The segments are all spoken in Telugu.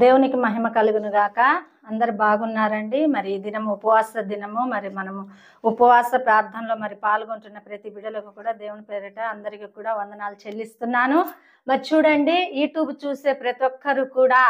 దేవునికి మహిమ కలుగును గాక. అందరు బాగున్నారండి. మరి ఈ దినం ఉపవాస దినము. మరి మనము ఉపవాస ప్రార్థనలో మరి పాల్గొంటున్న ప్రతి బిడ్డలకు కూడా దేవుని పేరిట అందరికీ కూడా వందనాలు చెల్లిస్తున్నాను. మరి చూడండి, యూట్యూబ్ చూసే ప్రతి ఒక్కరు కూడా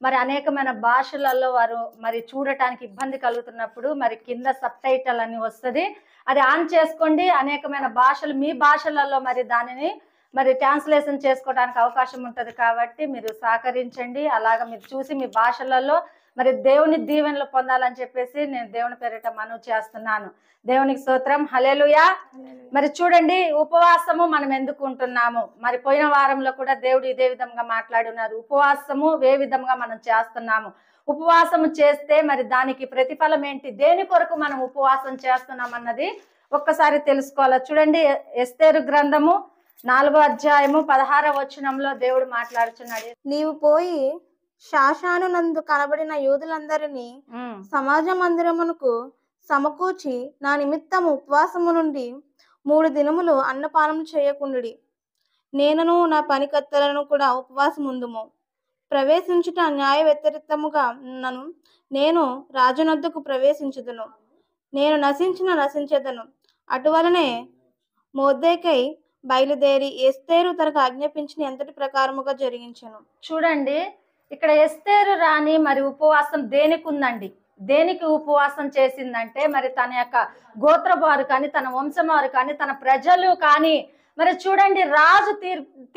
మరి అనేకమైన భాషలలో వారు మరి చూడటానికి ఇబ్బంది కలుగుతున్నప్పుడు మరి కింద సబ్ టైటిల్ అని వస్తుంది, అది ఆన్ చేసుకోండి. అనేకమైన భాషలు మీ భాషలలో మరి దానిని మరి ట్రాన్స్లేషన్ చేసుకోవడానికి అవకాశం ఉంటుంది. కాబట్టి మీరు సహకరించండి. అలాగ మీరు చూసి మీ భాషలలో మరి దేవుని దీవెనలు పొందాలని చెప్పేసి నేను దేవుని పేరిట మనవి చేస్తున్నాను. దేవునికి స్తోత్రం, హల్లెలూయా. మరి చూడండి, ఉపవాసము మనం ఎందుకు ఉంటున్నాము. మరి పోయిన వారంలో కూడా దేవుడు ఇదే విధంగా మాట్లాడున్నారు. ఉపవాసము ఏ విధంగా మనం చేస్తున్నాము, ఉపవాసము చేస్తే మరి దానికి ప్రతిఫలం ఏంటి, దేని కొరకు మనం ఉపవాసం చేస్తున్నాం అన్నది ఒక్కసారి తెలుసుకోవాలా. చూడండి, ఎస్తేరు గ్రంథము 4వ అధ్యాయము 16వ వచనంలో దేవుడు మాట్లాడుచున్నాడు. నీవు పోయి షాషాను నందు కనబడిన యూదులందరినీ సమాజ మందిరమునకు సమకూర్చి నా నిమిత్తము ఉపవాసము నుండి 3 దినములు అన్నపానము చేయకుండుడి. నేనును నా పనికత్తెలను కూడా ఉపవాసముందుము. ప్రవేశించుట న్యాయ వ్యతిరేకముగా నన్ను నేను రాజునొద్దకు ప్రవేశించుదును. నేను నశించెదను. అటువలనే మొర్దెకై బయలుదేరి ఎస్తేరు తనకు ఆజ్ఞాపించిన ఎంతటి ప్రకారముగా జరిగించెను. చూడండి, ఇక్కడ ఎస్తేరు రాణి మరి ఉపవాసం దేనికి ఉందండి, దేనికి ఉపవాసం చేసిందంటే మరి తన యొక్క గోత్రపు వారు కానీ, తన వంశం వారు కానీ, తన ప్రజలు కానీ మరి చూడండి, రాజు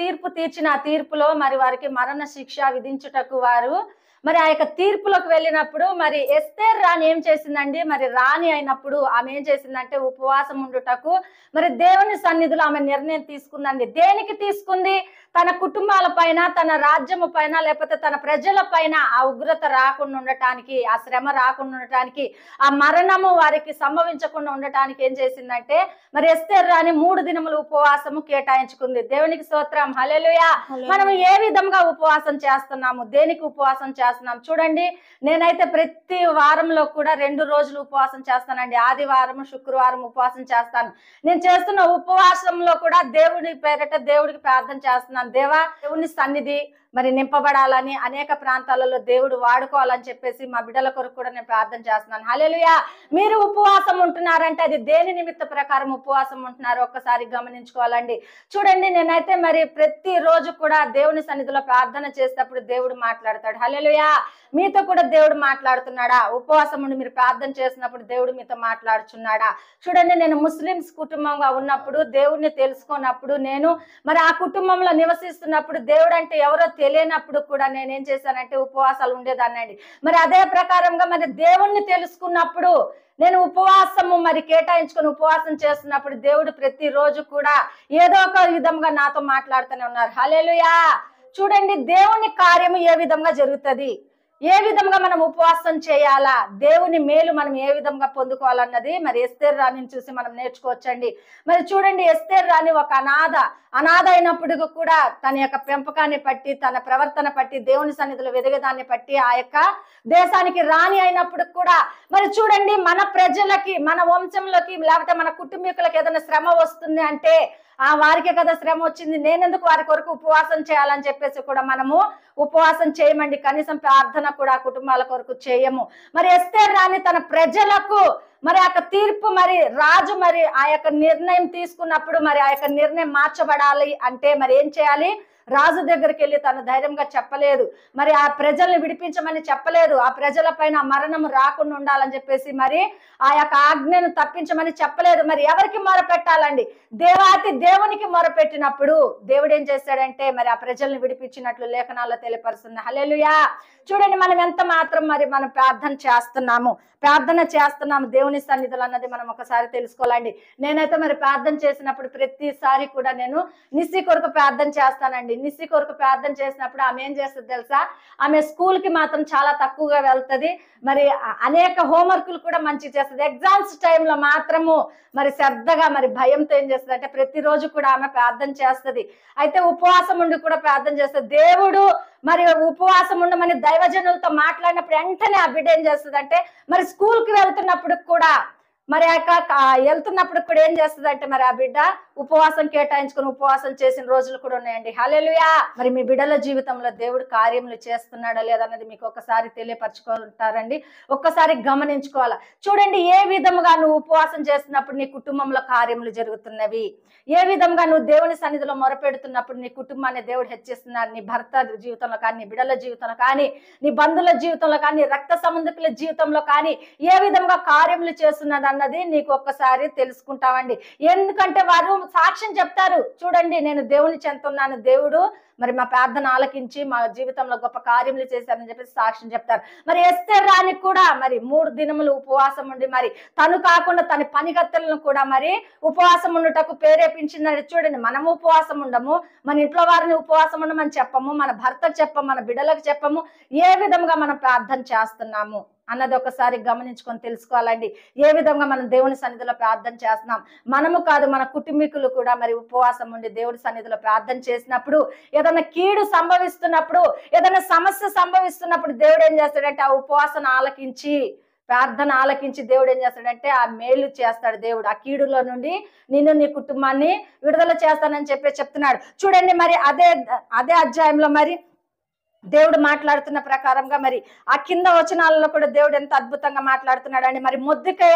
తీర్పు తీర్చిన తీర్పులో మరి వారికి మరణ శిక్ష విధించుటకు వారు మరి ఆ యొక్క తీర్పులోకి వెళ్ళినప్పుడు మరి ఎస్తేరు రాణి ఏం చేసిందండి, మరి రాణి అయినప్పుడు ఆమె ఏం చేసిందంటే ఉపవాసం ఉండుటకు మరి దేవుని సన్నిధిలో ఆమె నిర్ణయం తీసుకుందండి. దేనికి తీసుకుంది? తన కుటుంబాల పైన, తన రాజ్యము పైన, లేకపోతే తన ప్రజల పైన ఆ ఉగ్రత రాకుండా ఉండటానికి, ఆ శ్రమ రాకుండా ఉండటానికి, ఆ మరణము వారికి సంభవించకుండా ఉండటానికి ఏం చేసిందంటే మరి ఎస్తేరు రాణి 3 దినములు ఉపవాసము కేటాయించుకుంది. దేవునికి స్తోత్రం, హల్లెలూయా. మనం ఏ విధంగా ఉపవాసం చేస్తున్నాము, దేనికి ఉపవాసం చేస్తున్నాం? చూడండి, నేనైతే ప్రతి వారంలో కూడా 2 రోజులు ఉపవాసం చేస్తానండి. ఆదివారం, శుక్రవారం ఉపవాసం చేస్తాను. నేను చేస్తున్న ఉపవాసంలో కూడా దేవుడి పేరిట దేవుడికి ప్రార్థన చేస్తున్నాను. దేవా, దేవుని సన్నిధి మరి నింపబడాలని, అనేక ప్రాంతాలలో దేవుడు వాడుకోవాలని చెప్పేసి మా బిడ్డల కొరకు కూడా నేను ప్రార్థన చేస్తున్నాను. హల్లెలూయా. మీరు ఉపవాసం ఉంటున్నారంటే అది దేని నిమిత్త ప్రకారం ఉపవాసం ఉంటున్నారో ఒక్కసారి గమనించుకోవాలండి. చూడండి, నేనైతే మరి ప్రతి రోజు కూడా దేవుని సన్నిధిలో ప్రార్థన చేసేటప్పుడు దేవుడు మాట్లాడతాడు. హల్లెలూయా. మీతో కూడా దేవుడు మాట్లాడుతున్నాడా? ఉపవాసం ఉండి మీరు ప్రార్థన చేసినప్పుడు దేవుడు మీతో మాట్లాడుచున్నాడా? చూడండి, నేను ముస్లిమ్స్ కుటుంబంగా ఉన్నప్పుడు, దేవుడిని తెలుసుకున్నప్పుడు, నేను మరి ఆ కుటుంబంలో నివసిస్తున్నప్పుడు దేవుడు అంటే ఎవరో తెలియనప్పుడు కూడా నేనేం చేశానంటే ఉపవాసాలు ఉండేదాన్నండి. మరి అదే ప్రకారంగా మరి దేవుణ్ణి తెలుసుకున్నప్పుడు నేను ఉపవాసము మరి కేటాయించుకొని ఉపవాసం చేస్తున్నప్పుడు దేవుడు ప్రతిరోజు కూడా ఏదో ఒక విధంగా నాతో మాట్లాడుతూనే ఉన్నారు. హల్లెలూయా. చూడండి, దేవుని కార్యము ఏ విధంగా జరుగుతుంది, ఏ విధంగా మనం ఉపవాసం చేయాలా, దేవుని మేలు మనం ఏ విధంగా పొందుకోవాలన్నది మరి ఎస్తేరు రాణిని చూసి మనం నేర్చుకోవచ్చండి. మరి చూడండి, ఎస్తేరు రాణి ఒక అనాథ అయినప్పుడు కూడా తన యొక్క పెంపకాన్ని పట్టి, తన ప్రవర్తన పట్టి, దేవుని సన్నిధిలో వెదిగేదాన్ని పట్టి ఆ యొక్క దేశానికి రాణి అయినప్పుడు కూడా మరి చూడండి, మన ప్రజలకి, మన వంశంలోకి, లేకపోతే మన కుటుంబీకులకు ఏదైనా శ్రమ వస్తుంది అంటే ఆ వారికే కదా శ్రమ వచ్చింది, నేనెందుకు వారి కొరకు ఉపవాసం చేయాలని చెప్పేసి కూడా మనము ఉపవాసం చేయమండి. కనీసం ప్రార్థన కూడా కుటుంబాల కొరకు చేయము. మరి ఎస్తేరు రాణి తన ప్రజలకు మరి ఆ తీర్పు, మరి రాజు మరి ఆ యొక్క నిర్ణయం తీసుకున్నప్పుడు మరి ఆ యొక్క నిర్ణయం మార్చబడాలి అంటే మరి ఏం చేయాలి? రాజు దగ్గరికి వెళ్ళి తను ధైర్యంగా చెప్పలేదు, మరి ఆ ప్రజల్ని విడిపించమని చెప్పలేదు, ఆ ప్రజల పైన మరణం రాకుండా ఉండాలని చెప్పేసి మరి ఆ యొక్క ఆజ్ఞను తప్పించమని చెప్పలేదు. మరి ఎవరికి మొరపెట్టాలండి? దేవునికి మొరపెట్టినప్పుడు దేవుడు ఏం చేశాడంటే మరి ఆ ప్రజల్ని విడిపించినట్లు లేఖనాల్లో తెలియపరుస్తుంది. హల్లెలూయా. చూడండి, మనం ఎంత మాత్రం మరి మనం ప్రార్థన చేస్తున్నాము దేవుని సన్నిధులు అన్నది మనం ఒకసారి తెలుసుకోవాలండి. నేనైతే మరి ప్రార్థన చేసినప్పుడు ప్రతిసారి కూడా నేను నిస్సి కొరకు ప్రార్థన చేస్తానండి. నిస్సి కొరకు ప్రార్థన చేసినప్పుడు ఆమె ఏం చేస్తుంది తెలుసా? ఆమె స్కూల్కి మాత్రం చాలా తక్కువగా వెళ్తుంది. మరి అనేక హోంవర్క్లు కూడా మంచిగా చేస్తుంది. ఎగ్జామ్స్ టైంలో మాత్రము మరి శ్రద్ధగా మరి భయంతో ఏం చేస్తుంది అంటే ప్రతిరోజు కూడా ఆమె ప్రార్థన చేస్తుంది. అయితే ఉపవాసం ఉండి కూడా ప్రార్థన చేస్తుంది. దేవుడు మరి ఉపవాసం ఉండమని దైవజనులతో మాట్లాడినప్పుడు వెంటనే ఆ బిడ్డ ఏం చేస్తుంది అంటే మరి స్కూల్కి వెళ్తున్నప్పుడు కూడా మరి వెళ్తున్నప్పుడు కూడా ఏం చేస్తుంది అంటే మరి ఆ బిడ్డ ఉపవాసం కేటాయించుకుని ఉపవాసం చేసిన రోజులు కూడా ఉన్నాయండి. హల్లెలూయా. మరి మీ బిడ్డల జీవితంలో దేవుడు కార్యములు చేస్తున్నాడా లేదన్నది మీకు ఒక్కసారి తెలియపరచుకుంటారండి. ఒక్కసారి గమనించుకోవాలా. చూడండి, ఏ విధముగా నువ్వు ఉపవాసం చేస్తున్నప్పుడు నీ కుటుంబంలో కార్యములు జరుగుతున్నవి, ఏ విధంగా నువ్వు దేవుని సన్నిధిలో మొరపెడుతున్నప్పుడు నీ కుటుంబాన్ని దేవుడు హెచ్చిస్తున్నారు. నీ భర్త జీవితంలో కానీ, నీ బిడ్డల జీవితంలో కానీ, నీ బంధువుల జీవితంలో కానీ, నీ రక్త సంబంధికుల జీవితంలో కానీ ఏ విధంగా కార్యములు చేస్తున్నది అన్నది నీకు ఒక్కసారి తెలుసుకుంటామండి. ఎందుకంటే వారు సాక్ష్యం చెప్తారు. చూడండి, నేను దేవుని చెందుతున్నాను, దేవుడు మరి మా ప్రార్థన ఆలకించి మా జీవితంలో గొప్ప కార్యములు చేశారని చెప్పేసి సాక్ష్యం చెప్తారు. మరి ఎస్తేర్ రాణి కూడా మరి 3 దినములు ఉపవాసం ఉండి మరి తను కాకుండా తన పనిగత్తెలను కూడా మరి ఉపవాసం ఉండుటకు ప్రేరేపించిందని. చూడండి, మనము ఉపవాసం ఉండము, మన ఇంట్లో వారిని ఉపవాసం ఉండమని చెప్పము, మన భర్తకు చెప్పము, మన బిడ్డలకు చెప్పము. ఏ విధంగా మనం ప్రార్థన చేస్తున్నాము అన్నది ఒకసారి గమనించుకొని తెలుసుకోవాలండి. ఏ విధంగా మనం దేవుని సన్నిధిలో ప్రార్థన చేస్తున్నాం. మనము కాదు, మన కుటుంబీకులు కూడా మరి ఉపవాసం ఉండి దేవుడి సన్నిధిలో ప్రార్థన చేసినప్పుడు, ఏదైనా కీడు సంభవిస్తున్నప్పుడు, ఏదైనా సమస్య సంభవిస్తున్నప్పుడు దేవుడు ఏం చేస్తాడంటే ఆ ఉపవాసం ఆలకించి, ప్రార్థన ఆలకించి దేవుడు ఏం చేస్తాడంటే ఆ మేలు చేస్తాడు. దేవుడు ఆ కీడులో నుండి నిన్ను నీ కుటుంబాన్ని విడుదల చేస్తానని చెప్తున్నాడు. చూడండి, మరి అదే అధ్యాయంలో మరి దేవుడు మాట్లాడుతున్న ప్రకారంగా మరి ఆ కింద వచనాలలో కూడా దేవుడు ఎంత అద్భుతంగా మాట్లాడుతున్నాడు అండి. మరి మొర్దెకై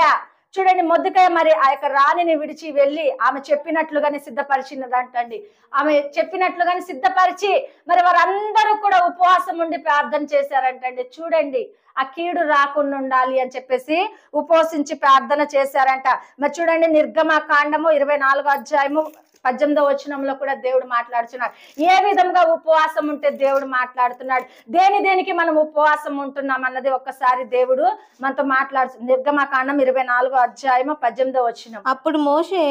చూడండి, మొర్దెకై మరి ఆ యొక్క రాణిని విడిచి వెళ్ళి ఆమె చెప్పినట్లుగానే సిద్ధపరిచినదంటండి. ఆమె చెప్పినట్లుగానే సిద్ధపరిచి మరి వారందరూ కూడా ఉపవాసం ఉండి ప్రార్థన చేశారంటండి. చూడండి, ఆ కీడు రాకుండా ఉండాలి అని చెప్పేసి ఉపవసించి ప్రార్థన చేశారంట. మరి చూడండి, నిర్గమకాండము 24వ అధ్యాయము 18వ వచనంలో కూడా దేవుడు మాట్లాడుతున్నాడు. ఏ విధంగా ఉపవాసం ఉంటే దేవుడు మాట్లాడుతున్నాడు, దేనికి మనం ఉపవాసం ఉంటున్నాం అన్నది ఒక్కసారి దేవుడు మనతో మాట్లాడుతుంది. నిర్గమకాండం 24వ అధ్యాయము 18వ వచనం. అప్పుడు మోషే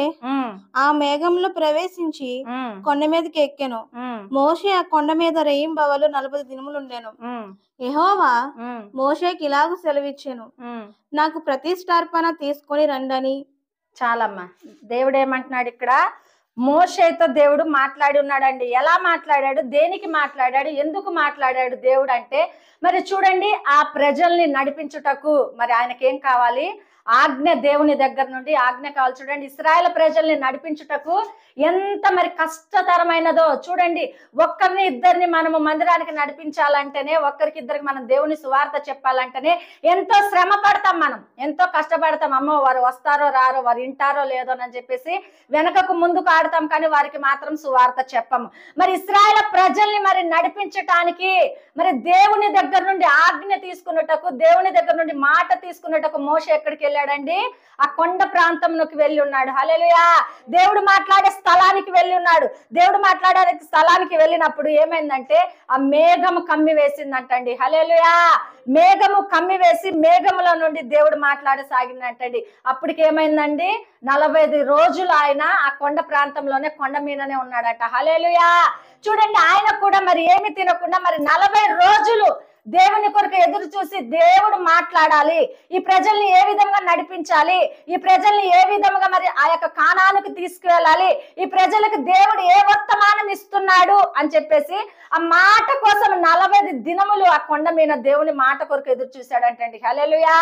ఆ మేఘంలో ప్రవేశించి కొండ మీదకి ఎక్కెను. మోషే ఆ కొండ మీద రేయింబవలు 40 దినములు ఉండెను. యెహోవా మోషేకి ఇలాగ సెలవిచ్చెను, నాకు ప్రతిష్టార్పణ తీసుకొని రండని. చాలమ్మా, దేవుడు ఏమంటున్నాడు ఇక్కడ? మోషేతో దేవుడు మాట్లాడి ఉన్నాడండి. ఎలా మాట్లాడాడు, దేనికి మాట్లాడాడు, ఎందుకు మాట్లాడాడు దేవుడు అంటే మరి చూడండి, ఆ ప్రజల్ని నడిపించుటకు మరి ఆయనకేం కావాలి? ఆజ్ఞ. దేవుని దగ్గర నుండి ఆజ్ఞ కావాలి. చూడండి, ఇశ్రాయేలు ప్రజల్ని నడిపించుటకు ఎంత మరి కష్టతరమైనదో చూడండి. ఒక్కరిని ఇద్దరిని మనము మందిరానికి నడిపించాలంటేనే, ఒక్కరికి ఇద్దరికి మనం దేవుని సువార్త చెప్పాలంటేనే ఎంతో శ్రమ పడతాం, మనం ఎంతో కష్టపడతాం. అమ్మో, వారు వస్తారో రారో, వారు వింటారో లేదో అని చెప్పేసి వెనకకు ముందుకు ఆడతాం, కానీ వారికి మాత్రం సువార్త చెప్పము. మరి ఇశ్రాయేలు ప్రజల్ని మరి నడిపించటానికి మరి దేవుని దగ్గర నుండి ఆజ్ఞ తీసుకున్నటకు, దేవుని దగ్గర నుండి మాట తీసుకున్నటకు మోషే ఎక్కడికి వెళ్ళాడండి? ఆ కొండ ప్రాంతంలోకి వెళ్ళి ఉన్నాడు. హల్లెలూయా. దేవుడు మాట్లాడే స్థలానికి వెళ్ళి ఉన్నాడు. దేవుడు మాట్లాడే స్థలానికి వెళ్ళినప్పుడు ఏమైందంటే ఆ మేఘము కమ్మి వేసిందంటండి. హల్లెలూయా. మేఘము కమ్మి వేసి మేఘములో నుండి దేవుడు మాట్లాడసాగిందంటండి. అప్పటికి ఏమైందండి? 40 రోజులు ఆయన ఆ కొండ ప్రాంతంలోనే, కొండ మీదనే ఉన్నాడట. హల్లెలూయా. చూడండి, ఆయన కూడా మరి ఏమి తినకుండా మరి 40 రోజులు దేవుని కొరకు ఎదురు చూసి దేవుడు మాట్లాడాలి, ఈ ప్రజల్ని ఏ విధంగా నడిపించాలి, ఈ ప్రజల్ని ఏ విధంగా మరి ఆ యొక్క కానానుకు తీసుకువెళ్ళాలి, ఈ ప్రజలకు దేవుడు ఏ వర్తమానం ఇస్తున్నాడు అని చెప్పేసి ఆ మాట కోసం 40 దినములు ఆ కొండ మీద దేవుని మాట కొరకు ఎదురు చూశాడంటండి. హల్లెలూయా.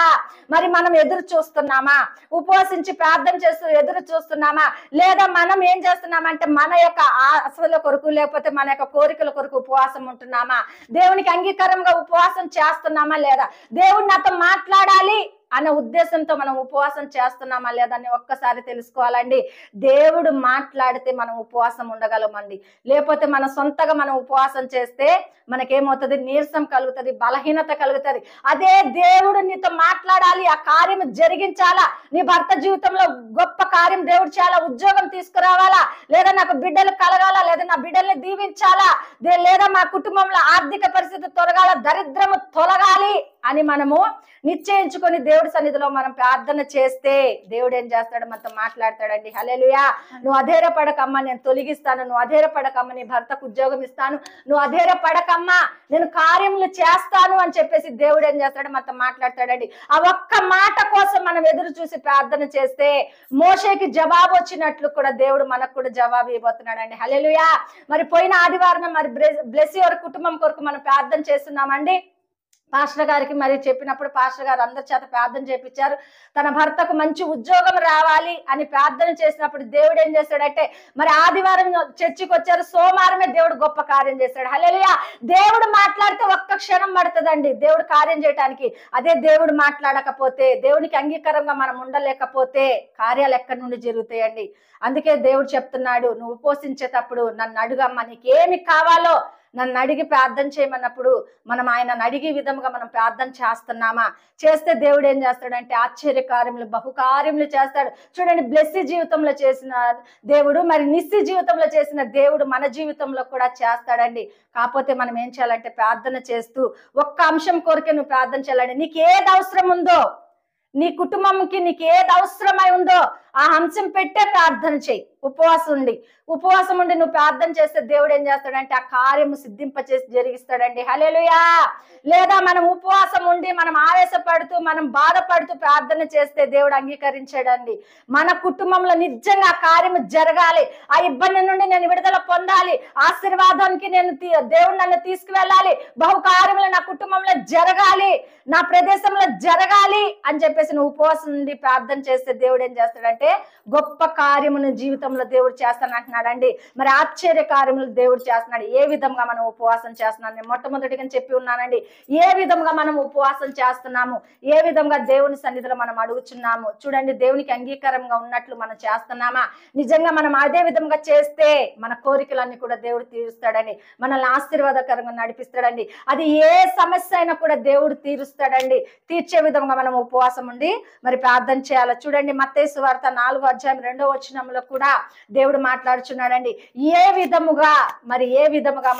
మరి మనం ఎదురు చూస్తున్నామా? ఉపవాసించి ప్రార్థన చేస్తూ ఎదురు చూస్తున్నామా? లేదా మనం ఏం చేస్తున్నామంటే మన యొక్క ఆశల కొరకు, లేకపోతే మన యొక్క కోరికల కొరకు ఉపవాసం ఉంటున్నామా? దేవునికి అంగీకారంగా ఉపవాసం చేస్తున్నామా లేదా? దేవుడు నాతో మాట్లాడాలి అనే ఉద్దేశంతో మనం ఉపవాసం చేస్తున్నామా లేదా అని ఒక్కసారి తెలుసుకోవాలండి. దేవుడు మాట్లాడితే మనం ఉపవాసం ఉండగలమండి. లేకపోతే మన సొంతగా మనం ఉపవాసం చేస్తే మనకేమవుతుంది? నీరసం కలుగుతుంది, బలహీనత కలుగుతుంది. అదే దేవుడు నీతో మాట్లాడాలి, ఆ కార్యం జరిగించాలా, నీ భర్త జీవితంలో గొప్ప కార్యం దేవుడు చేయాలా, ఉద్యోగం తీసుకురావాలా, లేదా నాకు బిడ్డలు కలగాల, లేదా నా బిడ్డల్ని దీవించాలా, లేదా మా కుటుంబంలో ఆర్థిక పరిస్థితి తొలగాల, దరిద్రము తొలగాలి అని మనము నిశ్చయించుకొని దేవుడి సన్నిధిలో మనం ప్రార్థన చేస్తే దేవుడు ఏం చేస్తాడు? మనతో మాట్లాడతాడండి. హల్లెలూయా. నువ్వు అధైర్యపడకమ్మా, నేను తొలగిస్తాను. నువ్వు అధైర్యపడకమ్మా, నీ భర్తకు ఉద్యోగం ఇస్తాను. నువ్వు అధైర్యపడకమ్మా, నేను కార్యములు చేస్తాను అని చెప్పేసి దేవుడు ఏం చేస్తాడు? మనతో మాట్లాడతాడండి. ఆ ఒక్క మాట కోసం మనం ఎదురు చూసి ప్రార్థన చేస్తే మోషేకి జవాబు వచ్చినట్లు కూడా దేవుడు మనకు కూడా జవాబు ఇవ్వబోతున్నాడండి. హల్లెలూయా. మరి పోయిన ఆదివారం మరి బ్లెస్ యువర్ కుటుంబం కొరకు మనం ప్రార్థన చేస్తున్నామండి. పాస్టర్ గారికి మరి చెప్పినప్పుడు పాస్టర్ గారు అందరి చేత ప్రార్థన చేపించారు. తన భర్తకు మంచి ఉద్యోగం రావాలి అని ప్రార్థన చేసినప్పుడు దేవుడు ఏం చేశాడంటే మరి ఆదివారం చర్చికి వచ్చారు, సోమవారమే దేవుడు గొప్ప కార్యం చేశాడు. హల్లెలూయా. దేవుడు మాట్లాడితే ఒక్క క్షణం పడుతుందండి దేవుడు కార్యం చేయడానికి. అదే దేవుడు మాట్లాడకపోతే, దేవునికి అంగీకారంగా మనం ఉండలేకపోతే కార్యాలు ఎక్కడి నుండి జరుగుతాయండి. అందుకే దేవుడు చెప్తున్నాడు, నువ్వు ఉపవసించేటప్పుడు నన్ను అడుగమ్మా, నీకేమి కావాలో నన్ను అడిగి ప్రార్థన చేయమన్నప్పుడు మనం ఆయన అడిగే విధంగా మనం ప్రార్థన చేస్తున్నామా? చేస్తే దేవుడు ఏం చేస్తాడంటే ఆశ్చర్యకార్యములు, బహుకార్యములు చేస్తాడు. చూడండి, బ్లెస్సీ జీవితంలో చేసిన దేవుడు మరి నిస్సి జీవితంలో చేసిన దేవుడు మన జీవితంలో కూడా చేస్తాడండి. కాకపోతే మనం ఏం చేయాలంటే ప్రార్థన చేస్తూ ఒక్క అంశం కోరికే నువ్వు ప్రార్థన చేయాలండి. నీకు ఏది అవసరం ఉందో, నీ కుటుంబంకి నీకు ఏది అవసరమై ఉందో ఆ అంశం పెట్టే ప్రార్థన చేయి. ఉపవాసం ఉండి నువ్వు ప్రార్థన చేస్తే దేవుడు ఏం చేస్తాడంటే ఆ కార్యము సిద్ధింపచేసి జరిగిస్తాడండి. హల్లెలూయా. లేదా మనం ఉపవాసం ఉండి మనం ఆవేశపడుతూ మనం బాధపడుతూ ప్రార్థన చేస్తే దేవుడు అంగీకరించాడండి. మన కుటుంబంలో నిజంగా ఆ కార్యము జరగాలి, ఆ ఇబ్బంది నుండి నేను విడుదల పొందాలి, ఆశీర్వాదానికి దేవుడు నన్ను తీసుకువెళ్ళాలి, బహుకార్యములు నా కుటుంబంలో జరగాలి, నా ప్రదేశంలో జరగాలి అని చెప్పేసి నువ్వు ఉపవాసం నుండి ప్రార్థన చేస్తే దేవుడు ఏం చేస్తాడంటే గొప్ప కార్యమును జీవితంలో దేవుడు చేస్తాను అంటున్నాడండి. మరి ఆశ్చర్య కార్యములు దేవుడు చేస్తున్నాడు. ఏ విధంగా మనం ఉపవాసం చేస్తున్నాం? నేను మొట్టమొదటిగా చెప్పి ఉన్నానండి, ఏ విధంగా మనం ఉపవాసం చేస్తున్నాము, ఏ విధంగా దేవుని సన్నిధిలో మనం అడుగుచున్నాము. చూడండి, దేవునికి అంగీకారంగా ఉన్నట్లు మనం చేస్తున్నామా? నిజంగా మనం అదే విధంగా చేస్తే మన కోరికలన్నీ కూడా దేవుడు తీరుస్తాడండి, మనల్ని ఆశీర్వాదకరంగా నడిపిస్తాడండి. అది ఏ సమస్య అయినా కూడా దేవుడు తీరుస్తాడండి. తీర్చే విధంగా మనం ఉపవాసం ఉండి మరి ప్రార్థన చేయాలి. చూడండి, మత్తయి సువార్త 4వ అధ్యాయం 2వ వచనంలో కూడా దేవుడు మాట్లాడుచున్నాడండి. ఏ విధముగా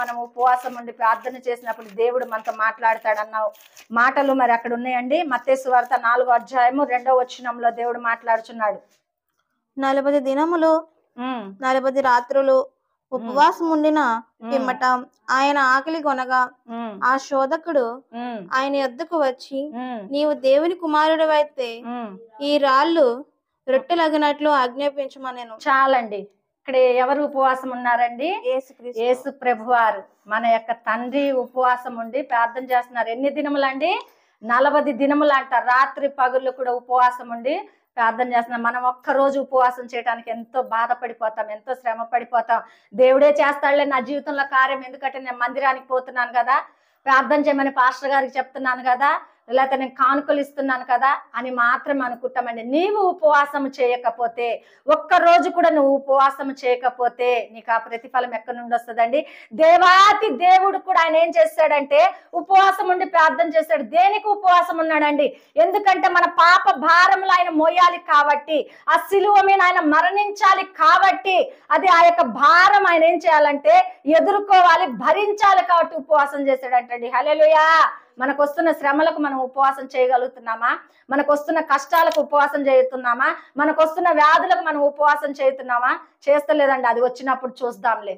మనం ఉపవాసం ఉండి ప్రార్థన చేసినప్పుడు దేవుడు మనతో మాట్లాడతాడన్న మాటలు మరి అక్కడ ఉన్నాయండి. మత్తయి సువార్త 4వ అధ్యాయము 2వ వచనంలో దేవుడు మాట్లాడుచున్నాడు. 40 దినములు 40 రాత్రులు ఉపవాసం ఉండిన పిమ్మట ఆయన ఆకలి కొనగా ఆ శోధకుడు ఆయన యొద్దకు వచ్చి, నీవు దేవుని కుమారుడివైతే ఈ రాళ్ళు రొట్టెలగినట్లు ఆజ్ఞాపించమనెను. చాలండి. ఇక్కడ ఎవరు ఉపవాసం ఉన్నారండి? యేసు ప్రభువారు, మన యొక్క తండ్రి ఉపవాసం ఉండి ప్రార్థన చేస్తున్నారు. ఎన్ని దినములండి? 40 దినములు అంట. రాత్రి పగుళ్ళు కూడా ఉపవాసం ఉండి ప్రార్థన చేస్తున్నాం. మనం ఒక్కరోజు ఉపవాసం చేయడానికి ఎంతో బాధపడిపోతాం, ఎంతో శ్రమ పడిపోతాం. దేవుడే చేస్తాడులే నా జీవితంలో కార్యం, ఎందుకంటే నేను మందిరానికి పోతున్నాను కదా, ప్రార్థన చేయమని పాస్టర్ గారికి చెప్తున్నాను కదా, లేకపోతే నేను కానుకలు ఇస్తున్నాను కదా అని మాత్రం అనుకుంటామండి. నీవు ఉపవాసం చేయకపోతే, ఒక్కరోజు కూడా నువ్వు ఉపవాసం చేయకపోతే నీకు ఆ ప్రతిఫలం ఎక్కడి నుండి వస్తుందండి? దేవాతి దేవుడు కూడా ఆయన ఏం చేస్తాడంటే ఉపవాసం ఉండి ప్రార్థన చేస్తాడు. దేనికి ఉపవాసం ఉన్నాడండి? ఎందుకంటే మన పాప భారములు ఆయన మోయాలి కాబట్టి, ఆ సిలువ మీద ఆయన మరణించాలి కాబట్టి, అది ఆ యొక్క భారం ఆయన ఏం చేయాలంటే ఎదుర్కోవాలి, భరించాలి కాబట్టి ఉపవాసం చేశాడంటండి. హల్లెలూయా. మనకు వస్తున్న శ్రమలకు మనం ఉపవాసం చేయగలుగుతున్నామా? మనకు వస్తున్న కష్టాలకు ఉపవాసం చేస్తున్నామా? మనకు వస్తున్న వ్యాధులకు మనం ఉపవాసం చేస్తున్నామా? చేస్తలేదండి. అది వచ్చినప్పుడు చూద్దాంలే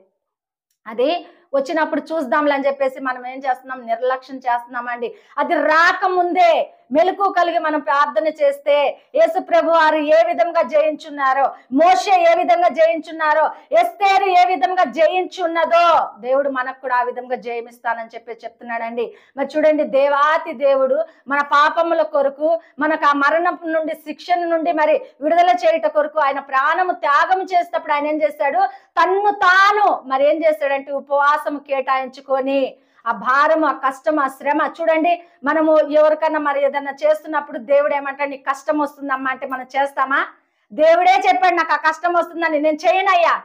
అని చెప్పేసి మనం ఏం చేస్తున్నాం? నిర్లక్ష్యం చేస్తున్నామండి. అది రాకముందే మెలకు కలిగి మనం ప్రార్థన చేస్తే యేసు ప్రభు వారు ఏ విధంగా జయించున్నారో, మోషే ఏ విధంగా జయించున్నారో, ఎస్తేరు ఏ విధంగా జయించున్నదో దేవుడు మనకు కూడా ఆ విధంగా జయమిస్తానని చెప్పి చెప్తున్నాడండి. మరి చూడండి, దేవాతి దేవుడు మన పాపముల కొరకు, మనకు ఆ మరణం నుండి, శిక్షణ నుండి మరి విడుదల చేయట కొరకు ఆయన ప్రాణము త్యాగం చేసేటప్పుడు ఆయన ఏం చేస్తాడు? తన్ను తాను మరి ఏం చేస్తాడంటే ఉపవాసము కేటాయించుకొని ఆ భారం, ఆ కష్టం, ఆ శ్రమ. చూడండి, మనము ఎవరికన్నా మరి ఏదన్నా చేస్తున్నప్పుడు దేవుడు ఏమంటాడు? నీకు కష్టం వస్తుందమ్మా అంటే మనం చేస్తామా? దేవుడే చెప్పాడు నాకు ఆ కష్టం వస్తుందని, నేను చేయనయ్యా,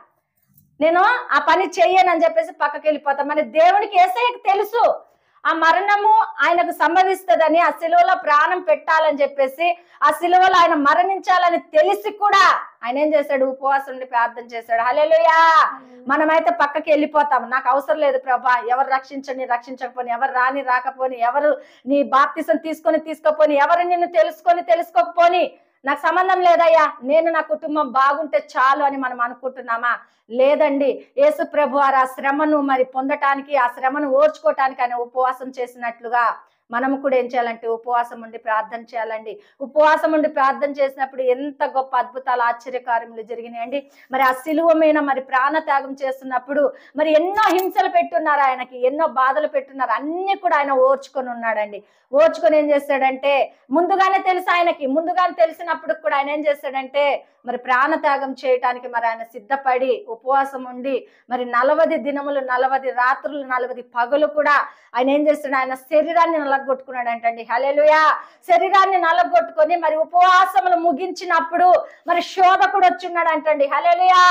నేను ఆ పని చెయ్యనని చెప్పేసి పక్కకి వెళ్ళిపోతాం. మన దేవునికి యేసయ్యకి తెలుసు ఆ మరణము ఆయనకు సంభవిస్తుందని, ఆ సిలువలో ప్రాణం పెట్టాలని చెప్పేసి, ఆ సిలువలో ఆయన మరణించాలని తెలిసి కూడా ఆయన ఏం చేశాడు? ఉపవాసం ఉండి ప్రార్థన చేశాడు. హల్లెలూయా. మనమైతే పక్కకి వెళ్ళిపోతాం, నాకు అవసరం లేదు ప్రభా, ఎవరు రక్షించండి, రక్షించకపోని, ఎవరు రాని రాకపోని, ఎవరు నీ బాప్తిసం తీసుకోపోని, ఎవరు నిన్ను తెలుసుకోకపోని నాకు సంబంధం లేదయ్యా, నేను నా కుటుంబం బాగుంటే చాలు అని మనం అనుకుంటున్నామా? లేదండి. యేసు ప్రభు ఆ శ్రమను మరి పొందటానికి, ఆ శ్రమను ఓర్చుకోవటానికి ఆయన ఉపవాసం చేసినట్లుగా మనము కూడా ఏం చేయాలంటే ఉపవాసం ఉండి ప్రార్థన చేయాలండి. ఉపవాసం ఉండి ప్రార్థన చేసినప్పుడు ఎంత గొప్ప అద్భుతాలు ఆశ్చర్యకార్యములు జరిగినాయండి. మరి ఆ సిలువ మీద మరి ప్రాణ త్యాగం చేస్తున్నప్పుడు మరి ఎన్నో హింసలు పెట్టున్నారు ఆయనకి, ఎన్నో బాధలు పెట్టున్నారు, అన్ని కూడా ఆయన ఓర్చుకొని ఉన్నాడండి. ఓర్చుకొని ఏం చేస్తాడంటే, ముందుగానే తెలుసు ఆయనకి, ముందుగానే తెలిసినప్పుడు కూడా ఆయన ఏం చేస్తాడంటే మరి ప్రాణత్యాగం చేయటానికి మరి ఆయన సిద్ధపడి ఉపవాసం ఉండి మరి 40 దినములు 40 రాత్రులు 40 పగలు కూడా ఆయన ఏం చేస్తాడు, ఆయన శరీరాన్ని నలగొట్టుకున్నాడంటండి. హల్లెలూయా. శరీరాన్ని నలగొట్టుకొని మరి ఉపవాసములు ముగించినప్పుడు మరి శోధకుడు వచ్చి ఉన్నాడు అంటండి. హల్లెలూయా.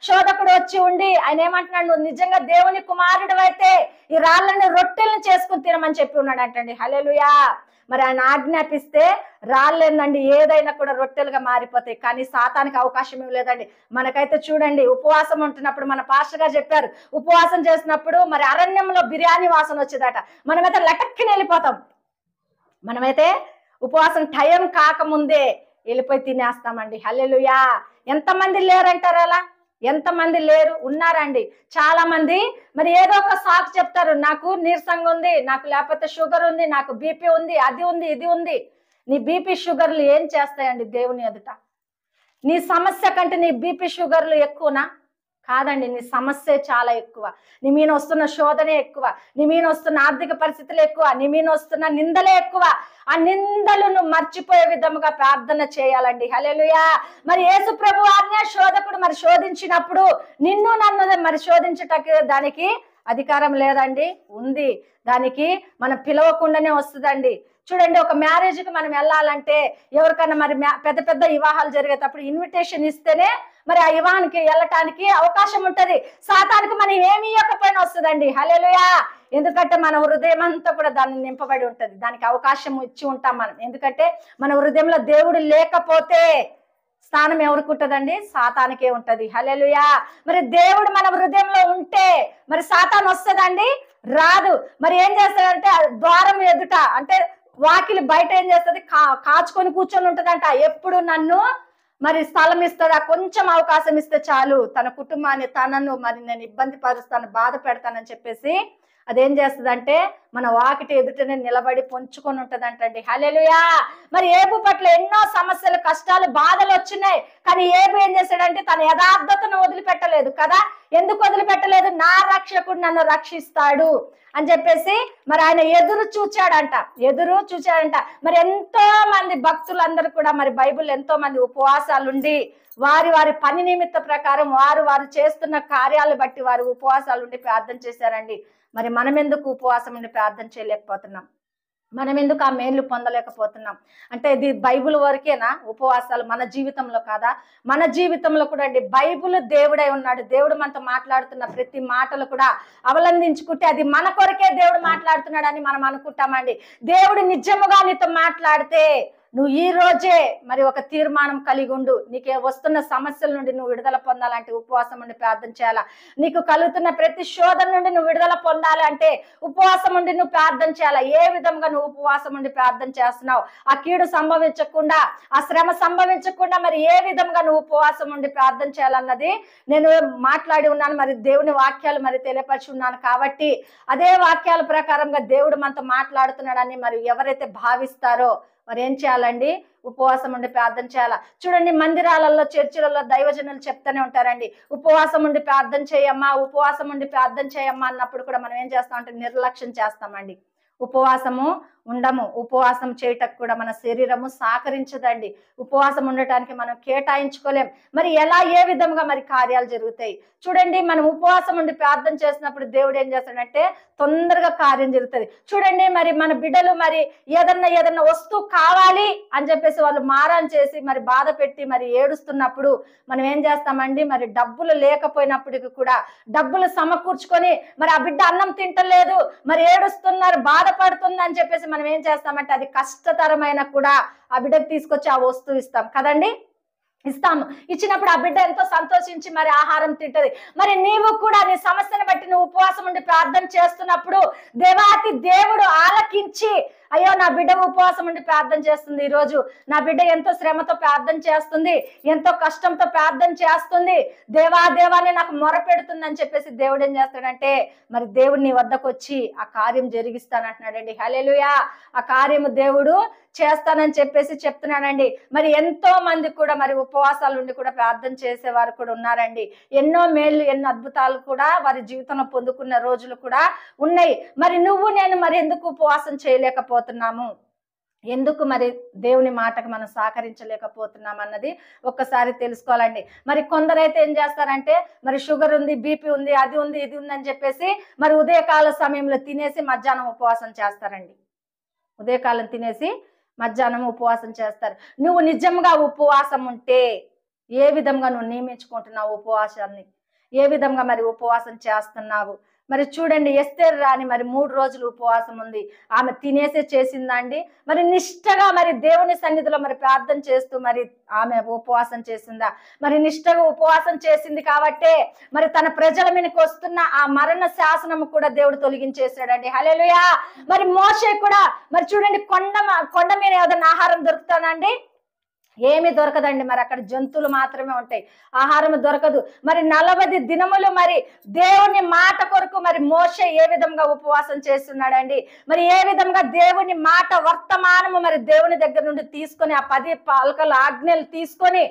శోధకుడు వచ్చి ఉండి ఆయన ఏమంటున్నాడు, నువ్వు నిజంగా దేవుని కుమారుడు అయితే ఈ రాళ్ళని రొట్టెలను చేసుకుని తినమని చెప్పి ఉన్నాడు అంటండి. హల్లెలూయా. మరి ఆయన ఆజ్ఞాపిస్తే రాళ్ళేందండి ఏదైనా కూడా రొట్టెలుగా మారిపోతాయి. కానీ సాతానికి అవకాశం ఇవ్వలేదండి. మనకైతే చూడండి, ఉపవాసం ఉంటున్నప్పుడు మన పాస్టర్ గారు చెప్పారు, ఉపవాసం చేసినప్పుడు మరి అరణ్యంలో బిర్యానీ వాసన వచ్చేదట. మనమైతే లటక్కిని వెళ్ళిపోతాం. మనమైతే ఉపవాసం టైం కాకముందే వెళ్ళిపోయి తినేస్తామండి. హల్లెలూయా. ఎంతమంది లేరంటారు అలా? ఎంతమంది లేరు? ఉన్నారండి చాలా మంది. మరి ఏదో ఒక సాకు చెప్తారు, నాకు నీరసంగా ఉంది, నాకు లేకపోతే షుగర్ ఉంది, నాకు బీపీ ఉంది, అది ఉంది, ఇది ఉంది. నీ బీపీ షుగర్లు ఏం చేస్తాయండి దేవుని ఎదుట? నీ సమస్య కంటే నీ బీపీ షుగర్లు ఎక్కువనా? కాదండి, నీ సమస్య చాలా ఎక్కువ. నీ మీద వస్తున్న శోధనే ఎక్కువ, నీ మీద వస్తున్న ఆర్థిక పరిస్థితులు ఎక్కువ, నీ మీద వస్తున్న నిందలే ఎక్కువ. ఆ నిందలను మర్చిపోయే విధముగా ప్రార్థన చేయాలండి. హల్లెలూయా. మరి యేసు ప్రభు ఆజ్ఞ శోధకుడు మరి శోధించినప్పుడు నిన్ను నన్ను మరి శోధించటానికి దానికి అధికారం లేదండి? ఉంది. దానికి మనం పిలవకుండానే వస్తుందండి. చూడండి, ఒక మ్యారేజ్కి మనం వెళ్ళాలంటే ఎవరికైనా మరి పెద్ద పెద్ద వివాహాలు జరిగేటప్పుడు ఇన్విటేషన్ ఇస్తేనే మరి ఆ వివాహానికి వెళ్ళటానికి అవకాశం ఉంటది. సాతానికి మనం ఏమి ఇవ్వకపోయినా వస్తుందండి. హల్లెలూయా. ఎందుకంటే మన హృదయం అంతా కూడా దాన్ని నింపబడి ఉంటది, దానికి అవకాశం ఇచ్చి ఉంటాం మనం. ఎందుకంటే మన హృదయంలో దేవుడు లేకపోతే స్థానం ఎవరికి ఉంటదండి? సాతానికే ఉంటది. హల్లెలూయా. మరి దేవుడు మన హృదయంలో ఉంటే మరి సాతాను వస్తుందండి? రాదు. మరి ఏం చేస్తాడంటే ద్వారం ఎదుట అంటే వాకిలి బయట ఏం చేస్తుంది, కాచుకొని కూర్చొని ఉంటదంట. ఎప్పుడు నన్ను మరి స్థలం ఇస్తుందా, కొంచెం అవకాశం ఇస్తే చాలు తన కుటుంబాన్ని తనను మరి నేను ఇబ్బంది పరుస్తాను, బాధ పెడతానని చెప్పేసి అదేం చేస్తుందంటే మన వాకిటి ఎదుటనే నిలబడి పొంచుకొని ఉంటదంటండి. హల్లెలూయా. మరి ఏబు పట్ల ఎన్నో సమస్యలు, కష్టాలు, బాధలు వచ్చినాయి. కానీ ఏబు ఏం చేశాడంటే తన యథార్థతను వదిలిపెట్టలేదు కదా. ఎందుకు వదిలిపెట్టలేదు? నా రక్షకుడు నన్ను రక్షిస్తాడు అని చెప్పేసి మరి ఆయన ఎదురు చూచాడంట. మరి ఎంతో మంది భక్తులందరూ కూడా మరి బైబిల్ ఎంతో మంది ఉపవాసాలుండి వారి వారి పని నిమిత్త ప్రకారం వారు చేస్తున్న కార్యాలు బట్టి వారు ఉపవాసాలుండి ప్రార్థన చేశారండి. మరి మనం ఎందుకు ఉపవాసం ఉండి ప్రార్థన చేయలేకపోతున్నాం? మనం ఎందుకు ఆ మేలు పొందలేకపోతున్నాం? అంటే ఇది బైబిల్ వరకేనా ఉపవాసాలు? మన జీవితంలో కాదా? మన జీవితంలో కూడా అండి బైబిల్ దేవుడై ఉన్నాడు. దేవుడు మనతో మాట్లాడుతున్న ప్రతి మాటలు కూడా అవలంబించుకుంటే అది మన కొరకే దేవుడు మాట్లాడుతున్నాడు అని మనం అనుకుంటామండి. దేవుడు నిజముగా నీతో మాట్లాడితే నువ్వు ఈ రోజే మరి ఒక తీర్మానం కలిగి ఉండు. నీకే వస్తున్న సమస్యల నుండి నువ్వు విడుదల పొందాలంటే ఉపవాసం ఉండి ప్రార్థన చేయాలా? నీకు కలుగుతున్న ప్రతి శోధన నుండి నువ్వు విడుదల పొందాలంటే ఉపవాసం ఉండి నువ్వు ప్రార్థన చేయాలా? ఏ విధంగా నువ్వు ఉపవాసం ఉండి ప్రార్థన చేస్తున్నావు? ఆ కీడు సంభవించకుండా, ఆ శ్రమ సంభవించకుండా మరి ఏ విధంగా నువ్వు ఉపవాసం ఉండి ప్రార్థన చేయాలన్నది నేను మాట్లాడి ఉన్నాను. మరి దేవుని వాక్యాలు మరి తెలియపరిచి ఉన్నాను కాబట్టి అదే వాక్యాల ప్రకారంగా దేవుడు మనతో మాట్లాడుతున్నాడని మరి ఎవరైతే భావిస్తారో మరి ఏం చేయాలండి? ఉపవాసం ఉండి ప్రార్థన చేయాలా? చూడండి, మందిరాలలో చర్చిలలో దైవజనులు చెప్తూనే ఉంటారండి, ఉపవాసం ఉండి ప్రార్థన చేయమ్మా, ఉపవాసం ఉండి ప్రార్థన చేయమ్మా అన్నప్పుడు కూడా మనం ఏం చేస్తామంటే నిర్లక్ష్యం చేస్తామండి. ఉపవాసము ఉండము. ఉపవాసం చేయటకు కూడా మన శరీరము సహకరించదండి. ఉపవాసం ఉండటానికి మనం కేటాయించుకోలేం. మరి ఎలా, ఏ విధంగా మరి కార్యాలు జరుగుతాయి? చూడండి, మనం ఉపవాసం ఉండి ప్రార్థన చేసినప్పుడు దేవుడు ఏం చేస్తాడంటే తొందరగా కార్యం జరుగుతుంది. చూడండి, మరి మన బిడ్డలు మరి ఏదన్నా వస్తువు కావాలి అని చెప్పేసి వాళ్ళు మారాన్ చేసి మరి బాధ పెట్టి మరి ఏడుస్తున్నప్పుడు మనం ఏం చేస్తామండి, మరి డబ్బులు లేకపోయినప్పటికీ కూడా డబ్బులు సమకూర్చుకొని మరి ఆ బిడ్డ అన్నం తింటలేదు, మరి ఏడుస్తున్నారు, బాధపడుతుంది అని చెప్పేసి మనం ఏం చేస్తామంటే అది కష్టతరమైన కూడా ఆ బిడ్డకు తీసుకొచ్చి ఆ వస్తువు ఇస్తాం కదండి. ఇస్తాము. ఇచ్చినప్పుడు ఆ బిడ్డ ఎంతో సంతోషించి మరి ఆహారం తింటది. మరి నీవు కూడా నీ సమస్యను బట్టి నువ్వు ఉపవాసం ఉండి ప్రార్థన చేస్తున్నప్పుడు దేవాతి దేవుడు ఆలకించి అయ్యో నా బిడ్డ ఉపవాసం ఉండి ప్రార్థన చేస్తుంది, ఈ రోజు నా బిడ్డ ఎంతో శ్రమతో ప్రార్థన చేస్తుంది, ఎంతో కష్టంతో ప్రార్థన చేస్తుంది, దేవాన్ని నాకు మొర పెడుతుందని చెప్పేసి దేవుడు ఏం చేస్తాడంటే మరి దేవుడు నీ వద్దకు వచ్చి ఆ కార్యం జరిగిస్తానంటున్నాడండి. హల్లెలూయా. ఆ కార్యము దేవుడు చేస్తానని చెప్పేసి చెప్తున్నానండి. మరి ఎంతో మంది కూడా మరి ఉపవాసాలు ఉండి కూడా ప్రార్థన చేసేవారు కూడా ఉన్నారండి. ఎన్నో మేళ్ళు ఎన్నో అద్భుతాలు కూడా వారి జీవితంలో పొందుకున్న రోజులు కూడా ఉన్నాయి. మరి నువ్వు నేను మరి ఎందుకు ఉపవాసం చేయలేకపోతున్నాము, ఎందుకు మరి దేవుని మాటకు మనం సహకరించలేకపోతున్నాం అన్నది ఒక్కసారి తెలుసుకోవాలండి. మరి కొందరైతే ఏం చేస్తారంటే మరి షుగర్ ఉంది, బీపీ ఉంది, అది ఉంది, ఇది ఉంది అని చెప్పేసి మరి ఉదయకాల సమయంలో తినేసి మధ్యాహ్నం ఉపవాసం చేస్తారండి. ఉదయకాలం తినేసి మధ్యాహ్నం ఉపవాసం చేస్తారు. నువ్వు నిజంగా ఉపవాసం ఉంటే ఏ విధంగా నువ్వు నియమించుకుంటున్నావు ఉపవాసాన్ని, ఏ విధంగా మరి ఉపవాసం చేస్తున్నావు? మరి చూడండి, ఎస్తేరు రాణి మరి 3 రోజులు ఉపవాసం ఉంది. ఆమె తినేసే చేసిందండి. మరి నిష్టగా మరి దేవుని సన్నిధిలో మరి ప్రార్థన చేస్తూ మరి ఆమె ఉపవాసం చేసిందా? మరి నిష్టగా ఉపవాసం చేసింది కాబట్టే మరి తన ప్రజల మీదకి వస్తున్న ఆ మరణ శాసనము కూడా దేవుడు తొలగించేశాడండి. హల్లెలూయా. మరి మోషే కూడా మరి చూడండి, కొండ మీద ఏదైనా ఆహారం దొరుకుతుందండి? ఏమి దొరకదండి. మరి అక్కడ జంతువులు మాత్రమే ఉంటాయి, ఆహారం దొరకదు. మరి 40 దినములు మరి దేవుని మాట కొరకు మరి మోషే ఏ విధంగా ఉపవాసం చేస్తున్నాడండి? మరి ఏ విధంగా దేవుని మాట వర్తమానము మరి దేవుని దగ్గర నుండి తీసుకొని ఆ 10 పలకల ఆజ్ఞలు తీసుకొని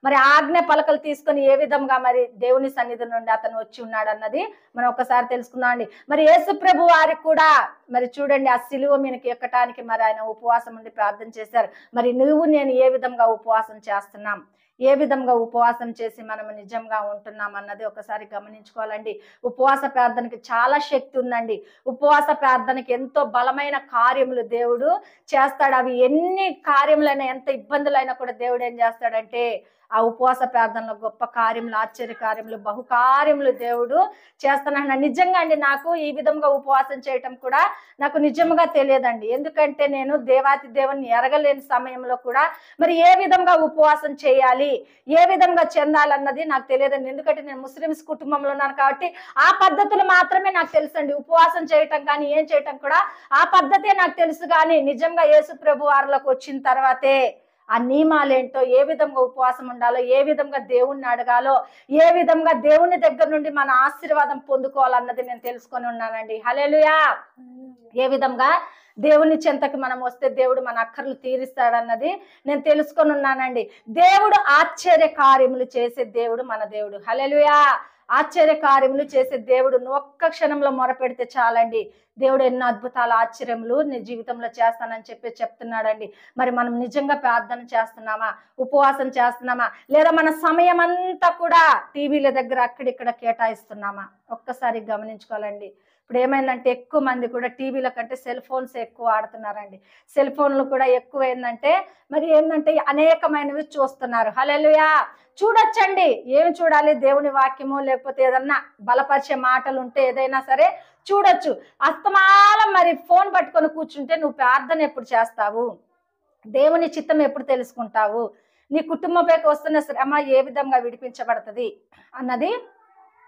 మరి ఆజ్ఞ పలకలు తీసుకొని ఏ విధంగా మరి దేవుని సన్నిధి నుండి అతను వచ్చి ఉన్నాడు అన్నది మనం ఒకసారి తెలుసుకుందాం అండి. మరి యేసు ప్రభు వారికి కూడా మరి చూడండి, ఆ సిలువ మీదకి ఎక్కటానికి మరి ఆయన ఉపవాసం ఉండి ప్రార్థన చేశారు. మరి నువ్వు నేను ఏ విధంగా ఉపవాసం చేస్తున్నాం, ఏ విధంగా ఉపవాసం చేసి మనం నిజంగా ఉంటున్నాం అన్నది ఒకసారి గమనించుకోవాలండి. ఉపవాస ప్రార్థనకి చాలా శక్తి ఉందండి. ఉపవాస ప్రార్థనకి ఎంతో బలమైన కార్యములు దేవుడు చేస్తాడు. అవి ఎన్ని కార్యములైనా, ఎంత ఇబ్బందులైనా కూడా దేవుడు ఏం చేస్తాడంటే ఆ ఉపవాస ప్రార్థనలో గొప్ప కార్యములు, ఆశ్చర్య కార్యములు, బహుకార్యములు దేవుడు చేస్తానన్న. నిజంగా అండి, నాకు ఈ విధంగా ఉపవాసం చేయటం కూడా నాకు నిజంగా తెలియదండి. ఎందుకంటే నేను దేవాతి దేవుని ఎరగలేని సమయంలో కూడా మరి ఏ విధంగా ఉపవాసం చేయాలి, ఏ విధంగా చెందాలన్నది నాకు తెలియదండి. ఎందుకంటే నేను ముస్లిమ్స్ కుటుంబంలో ఉన్నాను కాబట్టి ఆ పద్ధతులు మాత్రమే నాకు తెలుసండి. ఉపవాసం చేయటం కానీ ఏం చేయటం కూడా ఆ పద్ధతే నాకు తెలుసు. కానీ నిజంగా యేసు ప్రభు వారిలోకి వచ్చిన తర్వాతే ఆ నియమాలేంటో, ఏ విధంగా ఉపవాసం ఉండాలో, ఏ విధంగా దేవుణ్ణి అడగాలో, ఏ విధంగా దేవుని దగ్గర నుండి మన ఆశీర్వాదం పొందుకోవాలన్నది నేను తెలుసుకొని ఉన్నానండి. హల్లెలూయా. ఏ విధంగా దేవుని చెంతకి మనం వస్తే దేవుడు మన అక్కర్లు తీరుస్తాడన్నది నేను తెలుసుకొని ఉన్నానండి. దేవుడు ఆశ్చర్య కార్యములు చేసే దేవుడు మన దేవుడు. హల్లెలూయా. ఆశ్చర్య కార్యములు చేసే దేవుడు. నువ్వు ఒక్క క్షణంలో మొరపెడితే చాలండి, దేవుడు ఎన్నో అద్భుతాలు ఆశ్చర్యములు నీ జీవితంలో చేస్తానని చెప్పి చెప్తున్నాడండి. మరి మనం నిజంగా ప్రార్థన చేస్తున్నామా, ఉపవాసం చేస్తున్నామా, లేదా మన సమయం అంతా కూడా టీవీల దగ్గర అక్కడిక్కడ కేటాయిస్తున్నామా? ఒక్కసారి గమనించుకోవాలండి. ఇప్పుడు ఏమైందంటే ఎక్కువ మంది కూడా టీవీల కంటే సెల్ ఫోన్స్ ఎక్కువ ఆడుతున్నారండి. సెల్ ఫోన్లు కూడా ఎక్కువ ఏంటంటే మరి ఏంటంటే అనేకమైనవి చూస్తున్నారు. హల్లెలూయా. చూడొచ్చండి, ఏమి చూడాలి? దేవుని వాక్యము, లేకపోతే ఏదన్నా బలపరిచే మాటలు ఉంటే ఏదైనా సరే చూడొచ్చు. అస్తమానం మరి ఫోన్ పట్టుకొని కూర్చుంటే నువ్వు ప్రార్థన ఎప్పుడు చేస్తావు? దేవుని చిత్తం ఎప్పుడు తెలుసుకుంటావు? నీ కుటుంబంపైకి వస్తున్న శ్రమ ఏ విధంగా విడిపించబడుతుంది అన్నది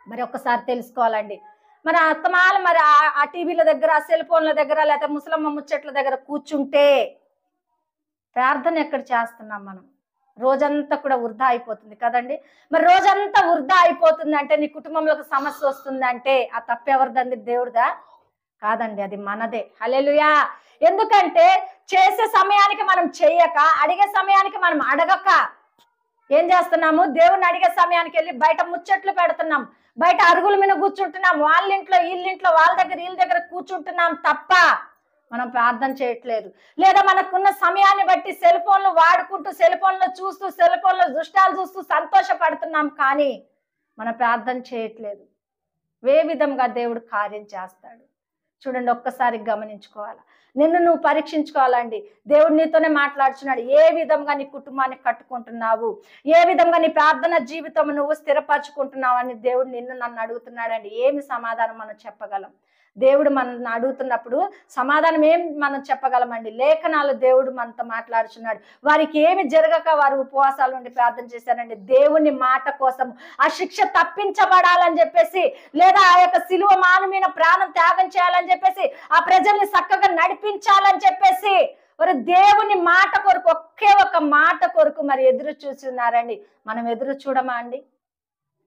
మరి ఒక్కసారి తెలుసుకోవాలండి. మరి అత్తమాల మరి ఆ టీవీల దగ్గర, ఆ సెల్ ఫోన్ల దగ్గర, లేకపోతే ముసలమ్మ ముచ్చట్ల దగ్గర కూర్చుంటే ప్రార్థన ఎక్కడ చేస్తున్నాం మనం? రోజంతా కూడా వృధా అయిపోతుంది కదండి. మరి రోజంతా వృధా అయిపోతుంది అంటే, నీ కుటుంబంలోకి సమస్య వస్తుంది అంటే ఆ తప్పెవరిదండి? దేవుడిదా? కాదండి, అది మనదే. హల్లెలూయా. ఎందుకంటే చేసే సమయానికి మనం చెయ్యక, అడిగే సమయానికి మనం అడగక ఏం చేస్తున్నాము? దేవుణ్ణి అడిగే సమయానికి వెళ్ళి బయట ముచ్చట్లు పెడుతున్నాం, బయట అరుగుల మీద కూర్చుంటున్నాం, వాళ్ళ ఇంట్లో వీళ్ళ దగ్గర వీళ్ళ దగ్గర కూర్చుంటున్నాం తప్ప మనం ప్రార్థన చేయట్లేదు. లేదా మనకున్న సమయాన్ని బట్టి సెల్ ఫోన్లు వాడుకుంటూ, సెల్ ఫోన్లో చూస్తూ, సెల్ ఫోన్లో దృష్టాలు చూస్తూ సంతోషపడుతున్నాం, కానీ మనం ప్రార్థన చేయట్లేదు. ఏ విధంగా దేవుడు కార్యం చేస్తాడు చూడండి, ఒక్కసారి గమనించుకోవాలి. నిన్ను నువ్వు పరీక్షించుకోవాలండి. దేవుడు నీతోనే మాట్లాడుచున్నాడు. ఏ విధంగా నీ కుటుంబాన్ని కట్టుకుంటున్నావు, ఏ విధంగా నీ ప్రార్థన జీవితం నువ్వు స్థిరపరచుకుంటున్నావు అని దేవుడు నన్ను అడుగుతున్నాడండి. ఏమి సమాధానం మనం చెప్పగలం? దేవుడు మనల్ని అడుగుతున్నప్పుడు సమాధానం ఏం మనం చెప్పగలమండి? లేఖనాలు దేవుడు మనతో మాట్లాడుచున్నాడు. వారికి ఏమి జరగక వారు ఉపవాసాలు ఉండి ప్రార్థన చేశారండి. దేవుని మాట కోసం ఆ శిక్ష తప్పించబడాలని చెప్పేసి, లేదా ఆ యొక్క సిలువ మానమైన ప్రాణం త్యాగం చేయాలని చెప్పేసి, ఆ ప్రజల్ని చక్కగా నడిపించాలని చెప్పేసి మరి దేవుని మాట కొరకు, ఒకే ఒక మాట కొరకు మరి ఎదురు చూస్తున్నారండి. మనం ఎదురు చూడమా అండి?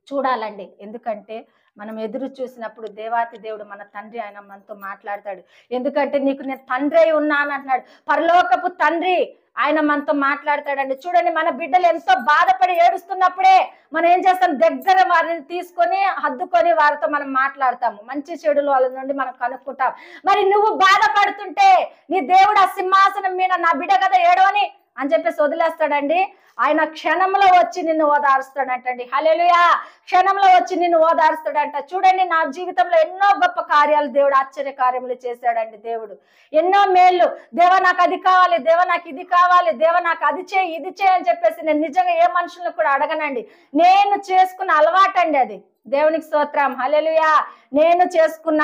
చూడాలండి. ఎందుకంటే మనం ఎదురు చూసినప్పుడు దేవాతి దేవుడు మన తండ్రి, ఆయన మనతో మాట్లాడతాడు. ఎందుకంటే నీకు నేను తండ్రి అయి ఉన్నాను అంటున్నాడు. పరలోకపు తండ్రి ఆయన మనతో మాట్లాడతాడండి. చూడండి, మన బిడ్డలు ఎంతో బాధపడి ఏడుస్తున్నప్పుడే మనం ఏం చేస్తాం? దగ్గర వారిని తీసుకొని హద్దుకొని వారితో మనం మాట్లాడతాము. మంచి చెడులు వాళ్ళ నుండి మనం కనుక్కుంటాం. మరి నువ్వు బాధపడుతుంటే నీ దేవుడు ఆ సింహాసనం మీద నా బిడ్డ కదా ఏడవని అని చెప్పేసి వదిలేస్తాడండి? ఆయన క్షణంలో వచ్చి నిన్ను ఓదారుస్తాడంటండి. హల్లెలూయా! క్షణంలో వచ్చి నిన్ను ఓదారుస్తాడంట. చూడండి, నా జీవితంలో ఎన్నో గొప్ప కార్యాలు దేవుడు, ఆశ్చర్య కార్యములు చేశాడండి. దేవుడు ఎన్నో మేళ్ళు, దేవా నాకు అది కావాలి, దేవా నాకు ఇది కావాలి, దేవా నాకు అది చేయి, ఇది చేయి అని చెప్పేసి నేను నిజంగా ఏ మనుషులను కూడా అడగనండి. నేను చేసుకున్న అలవాటండి అది. దేవునికి స్తోత్రం. హల్లెలూయా! నేను చేసుకున్న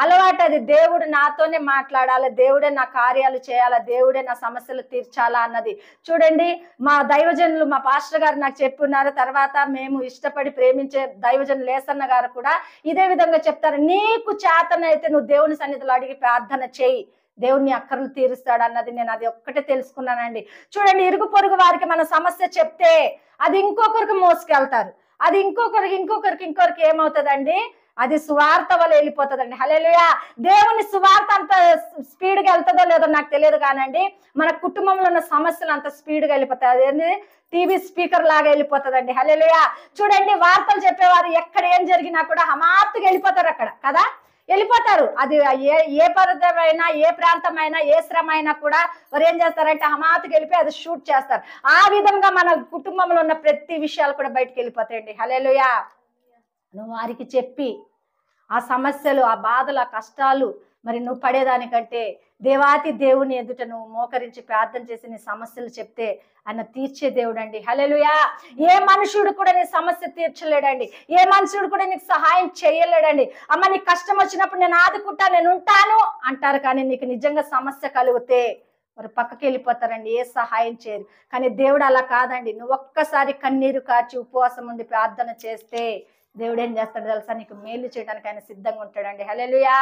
అలవాటు అది. దేవుడు నాతోనే మాట్లాడాలి, దేవుడే నా కార్యాలు చేయాలా, దేవుడే నా సమస్యలు తీర్చాలా అన్నది. చూడండి, మా దైవజనులు, మా పాస్టర్ గారు నాకు చెప్పున్నారు. తర్వాత మేము ఇష్టపడి ప్రేమించే దైవజనులు లేసన్న గారు కూడా ఇదే విధంగా చెప్తారు. నీకు చేతనైతే నువ్వు దేవుని సన్నిధిలో అడిగి ప్రార్థన చేయి, దేవుని అక్కర్లు తీరుస్తాడు అన్నది నేను అది ఒక్కటే తెలుసుకున్నానండి. చూడండి, ఇరుగు పొరుగు వారికి మన సమస్య చెప్తే అది ఇంకొకరికి మోసుకెళ్తారు. అది ఇంకొకరికి ఏమవుతుందండి? అది సువార్త వల్ల వెళ్ళిపోతుందండి. హల్లెలూయా! దేవుని సువార్త అంత స్పీడ్గా వెళ్తుందో లేదో నాకు తెలియదు కానండి, మన కుటుంబంలో ఉన్న సమస్యలు అంత స్పీడ్గా వెళ్ళిపోతాయి. అదేంటి? టీవీ స్పీకర్ లాగా వెళ్ళిపోతుందండి. హల్లెలూయా! చూడండి, వార్తలు చెప్పేవారు ఎక్కడ ఏం జరిగినా కూడా హమాత్తుగా వెళ్ళిపోతారు అక్కడ కదా, వెళ్ళిపోతారు. అది ఏ పర్వతమైనా, ఏ ప్రాంతమైనా, ఏ శ్రమ అయినా కూడా వారు ఏం చేస్తారంటే హమాత్తుగా వెళ్ళిపోయి అది షూట్ చేస్తారు. ఆ విధంగా మన కుటుంబంలో ఉన్న ప్రతి విషయాలు కూడా బయటకు వెళ్ళిపోతాయండి. హల్లెలూయా! నువ్వు వారికి చెప్పి ఆ సమస్యలు, ఆ బాధలు, ఆ కష్టాలు మరి నువ్వు పడేదానికంటే దేవాతి దేవుని ఎదుట నువ్వు మోకరించి ప్రార్థన చేసి నీ సమస్యలు చెప్తే ఆయన తీర్చే దేవుడు అండి. హల్లెలూయా! ఏ మనుషుడు కూడా నీ సమస్య తీర్చలేడండి. ఏ మనుషుడు కూడా నీకు సహాయం చేయలేడండి. అమ్మ, నీకు కష్టం వచ్చినప్పుడు నేను ఆదుకుంటా, నేను ఉంటాను అంటారు. కానీ నీకు నిజంగా సమస్య కలిగితే మరి పక్కకి వెళ్ళిపోతారండి, ఏ సహాయం చేయరు. కానీ దేవుడు అలా కాదండి. నువ్వు ఒక్కసారి కన్నీరు కార్చి ఉపవాసం ఉండి ప్రార్థన చేస్తే దేవుడు ఏం చేస్తాడు తెలుసా? నీకు మేలు చేయడానికి ఆయన సిద్ధంగా ఉంటాడండి. హల్లెలూయా!